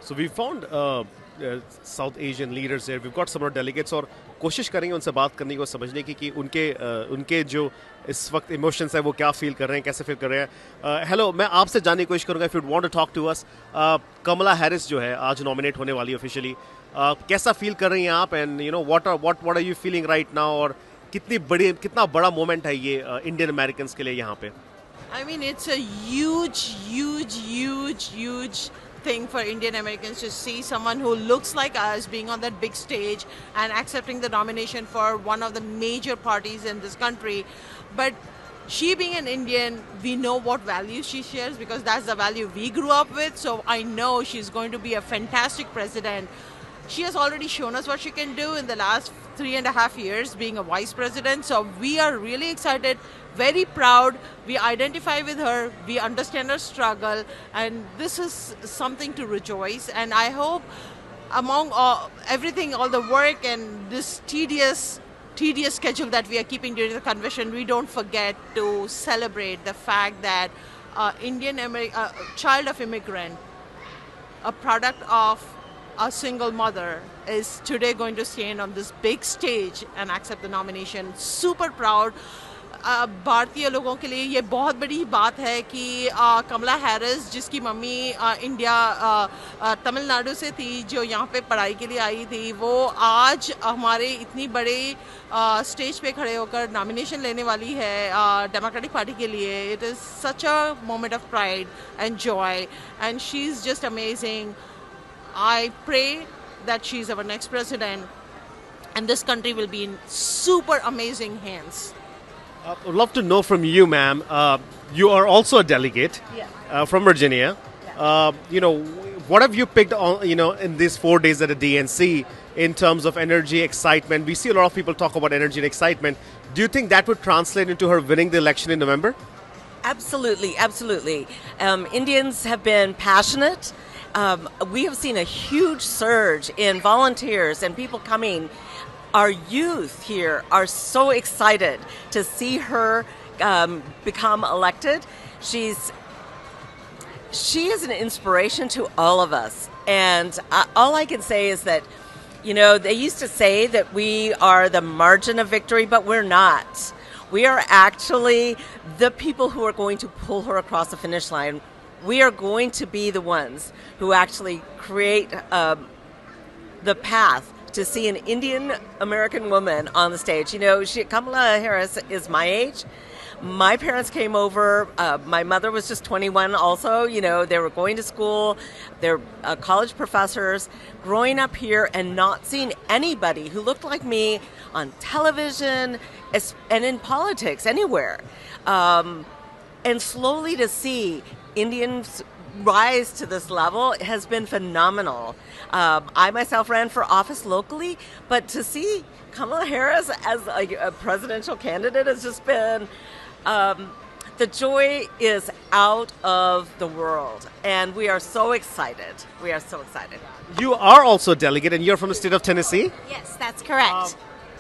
So we found South Asian leaders here. We've got some more delegates और कोशिश करेंगे उनसे बात करने की और समझने की कि उनके जो इस वक्त इमोशंस है वो क्या फील कर रहे हैं, कैसे फील कर रहे हैं. हेलो, मैं आपसे जानने की कोशिश करूंगा. If you want to talk to us, Kamala Harris जो है आज नॉमिनेट होने वाली ऑफिशियली, कैसा फील कर रही हैं आप, and you know what are you feeling right now, और कितना बड़ा मोमेंट है ये इंडियन अमेरिकन्स के लिए यहाँ पे? I mean, it's a huge thing for Indian Americans to see someone who looks like us being on that big stage and accepting the nomination for one of the major parties in this country. But she being an Indian, we know what values she shares because that's the value we grew up with. So I know she's going to be a fantastic president. She has already shown us what she can do in the last 3.5 years being a vice president. So we are really excited, very proud. We identify with her. We understand her struggle. And this is something to rejoice. And I hope among everything, all the work and this tedious schedule that we are keeping during the convention, we don't forget to celebrate the fact that child of immigrant, a product of a single mother, is today going to stand on this big stage and accept the nomination. Super proud. भारतीय लोगों के लिए ये बहुत बड़ी बात है कि कमला हैरिस, जिसकी मम्मी इंडिया तमिलनाडु से थी, जो यहाँ पे पढ़ाई के लिए आई थी, वो आज हमारे इतनी बड़े स्टेज पे खड़े होकर नॉमिनेशन लेने वाली है डेमोक्रेटिक पार्टी के लिए. It is such a moment of pride and Joy and she is just amazing. I pray that she's our next president and this country will be in super amazing hands. I'd love to know from you, ma'am. You are also a delegate from Virginia. You know, what have you picked on, you know, in these 4 days at the DNC in terms of energy, excitement? We see a lot of people talk about energy and excitement. Do you think that would translate into her winning the election in November? Absolutely. Indians have been passionate. We have seen a huge surge in volunteers and people coming. Our youth here are so excited to see her become elected. She is an inspiration to all of us. And all I can say is that, you know, they used to say that we are the margin of victory, but we're not. We are actually the people who are going to pull her across the finish line. We are going to be the ones who actually create the path to see an Indian American woman on the stage. You know, Kamala Harris is my age. My parents came over. My mother was just 21 also. You know, they were going to school. They're college professors. Growing up here and not seeing anybody who looked like me on television and in politics anywhere. And slowly to see Indians rise to this level has been phenomenal. I myself ran for office locally, but to see Kamala Harris as a presidential candidate has just been, the joy is out of the world. And we are so excited. You are also a delegate and you're from the state of Tennessee? Yes, that's correct.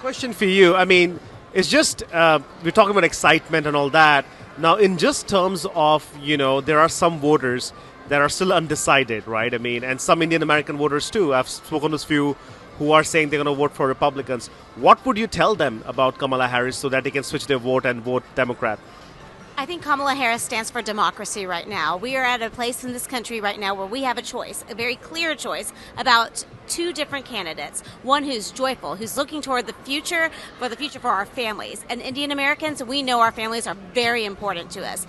Question for you. I mean, it's just, we're talking about excitement and all that. Now, in just terms of, you know, there are some voters that are still undecided, right? I mean, and some Indian American voters too. I've spoken to a few who are saying they're going to vote for Republicans. What would you tell them about Kamala Harris so that they can switch their vote and vote Democrat? I think Kamala Harris stands for democracy right now. We are at a place in this country right now where we have a choice, a very clear choice about two different candidates. One who's joyful, who's looking toward the future for our families. And Indian Americans, we know our families are very important to us.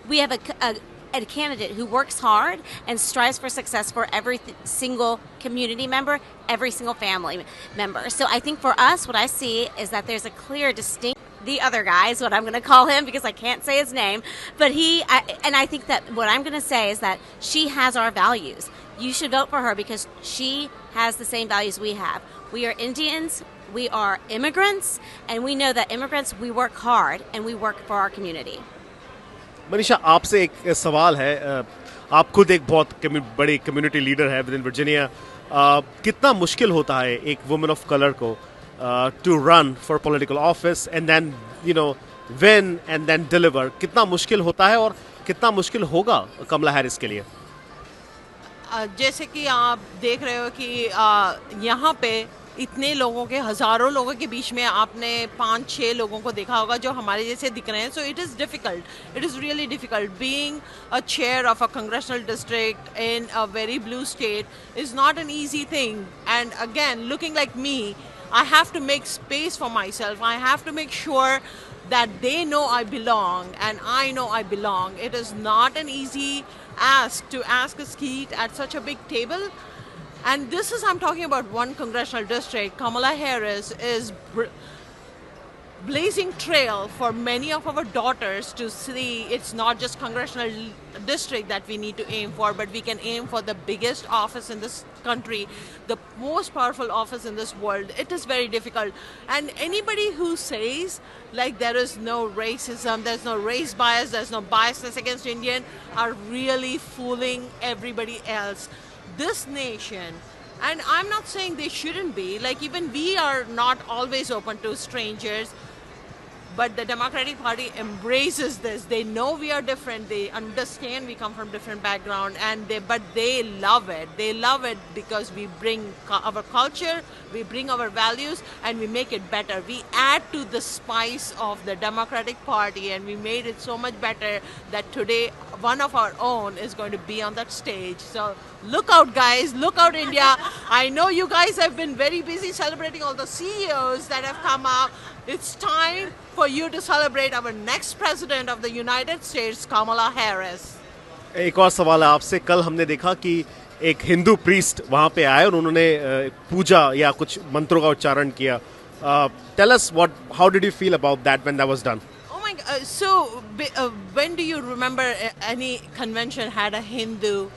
We have a candidate who works hard and strives for success for every single community member, every single family member. So I think for us, what I see is that there's a clear, distinct, the other guy is what I'm going to call him because I can't say his name, but I think that what I'm going to say is that she has our values. You should vote for her because she has the same values we have. We are Indians, we are immigrants, and we know that immigrants, we work hard and we work for our community. Manisha, आपसे एक सवाल है. आप खुद एक बहुत बड़ी community leader है विद इन वर्जीनिया. कितना मुश्किल होता है एक वुमन ऑफ कलर को to run for political office and then, you know, win and then deliver? कितना मुश्किल होता है और कितना मुश्किल होगा कमला हैरिस के लिए? जैसे कि आप देख रहे हो कि यहाँ पे इतने लोगों के हज़ारों लोगों के बीच में आपने 5-6 लोगों को देखा होगा जो हमारे जैसे दिख रहे हैं. So it is difficult, it is really difficult. Being a chair of a congressional district in a very blue state is not an easy thing. And again, looking like me, I have to make space for myself. I have to make sure that they know I belong and I know I belong. It is not an easy ask to ask a seat at such a big table. And this is, I'm talking about one congressional district. Kamala Harris is blazing trail for many of our daughters to see it's not just congressional district that we need to aim for, but we can aim for the biggest office in this country, the most powerful office in this world. It is very difficult. And anybody who says like there is no racism, there's no race bias, there's no biasness against Indian are really fooling everybody else. This nation, and I'm not saying they shouldn't be, like even we are not always open to strangers, but the Democratic Party embraces this. They know we are different. They understand we come from different background, but they love it. They love it because we bring our culture, we bring our values, and we make it better. We add to the spice of the Democratic Party, and we made it so much better that today one of our own is going to be on that stage. So look out, guys. Look out, India. I know you guys have been very busy celebrating all the CEOs that have come out. It's time for you to celebrate our next president of the United States, Kamala Harris. एक और सवाल है आपसे. कल हमने देखा कि एक हिंदू प्रीस्ट वहाँ पे आए और उन्होंने पूजा या कुछ मंत्रों का उच्चारण किया. Tell us how did you feel about that when that was done? Oh my God. So when do you remember any convention had a Hindu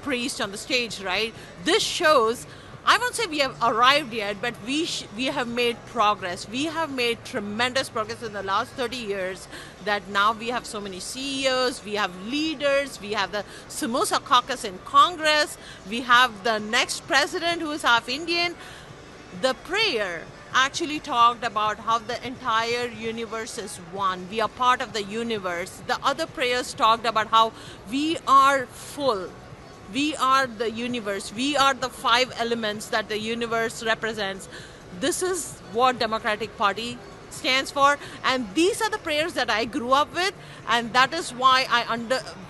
priest on the stage, right? This shows, I won't say we have arrived yet, but we have made progress. We have made tremendous progress in the last 30 years that now we have so many CEOs, we have leaders, we have the Samosa caucus in Congress, we have the next president who is half Indian. The prayer actually talked about how the entire universe is one. We are part of the universe. The other prayers talked about how we are full. We are the universe. We are the 5 elements that the universe represents. This is what Democratic Party stands for, and these are the prayers that I grew up with, and that is why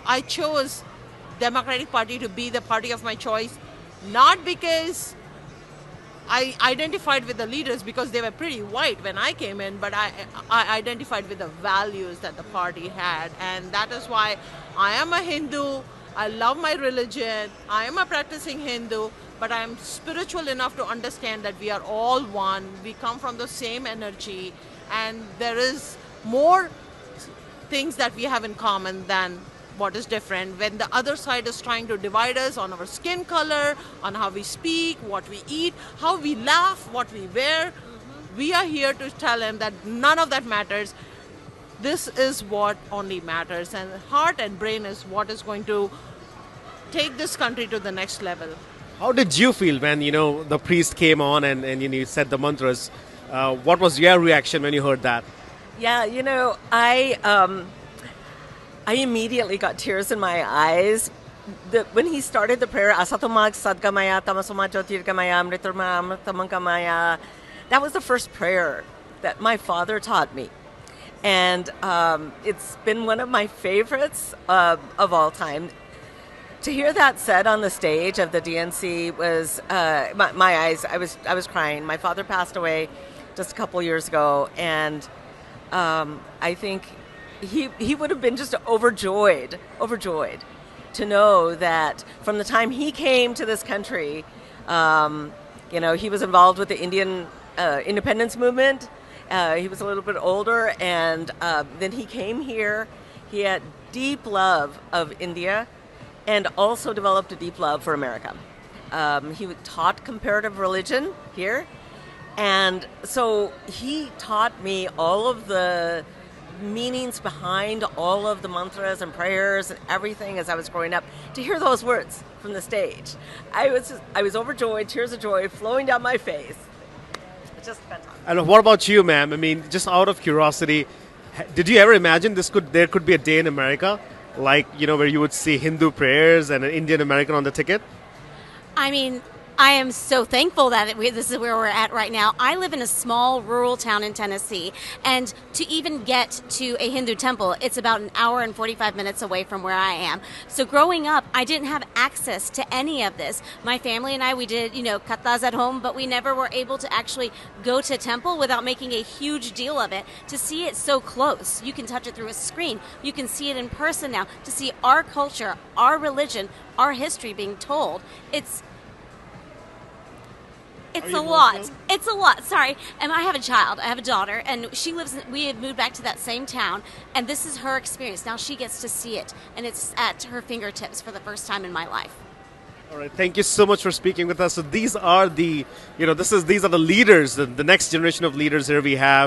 I chose Democratic Party to be the party of my choice, not because I identified with the leaders because they were pretty white when I came in, but I identified with the values that the party had, and that is why I am a Hindu. I love my religion. I am a practicing Hindu, but I am spiritual enough to understand that we are all one. We come from the same energy, and there is more things that we have in common than what is different. When the other side is trying to divide us on our skin color, on how we speak, what we eat, how we laugh, what we wear, we are here to tell them that none of that matters. This is what only matters, and heart and brain is what is going to take this country to the next level. How did you feel when the priest came on and you said the mantras? What was your reaction when you heard that? Yeah, I immediately got tears in my eyes. When he started the prayer, Asatomag Sadgamaya, Tamasoma Jyotirgamaya, Amritamaya, Amritamangamaya, that was the first prayer that my father taught me. And it's been one of my favorites of all time. To hear that said on the stage of the DNC was my eyes. I was crying. My father passed away just a couple years ago, and I think he would have been just overjoyed to know that from the time he came to this country, he was involved with the Indian independence movement. He was a little bit older, and then he came here. He had deep love of India and also developed a deep love for America. He taught comparative religion here, and so he taught me all of the meanings behind all of the mantras and prayers and everything as I was growing up. To hear those words from the stage, I was overjoyed, tears of joy flowing down my face. It's just fantastic. And what about you, ma'am? I mean, just out of curiosity, did you ever imagine there could be a day in America like, where you would see Hindu prayers and an Indian American on the ticket? I mean, I am so thankful that this is where we're at right now. I live in a small rural town in Tennessee, and to even get to a Hindu temple, it's about an hour and 45 minutes away from where I am. So growing up, I didn't have access to any of this. My family and I, we did, kathas at home, but we never were able to actually go to temple without making a huge deal of it. To see it so close, you can touch it through a screen. You can see it in person now. To see our culture, our religion, our history being told, it's a lot. It's a lot. Sorry. And I have a child. I have a daughter, and we had moved back to that same town, and this is her experience. Now she gets to see it, and it's at her fingertips for the first time in my life. All right. Thank you so much for speaking with us. So these are the, these are the leaders, the next generation of leaders here we have.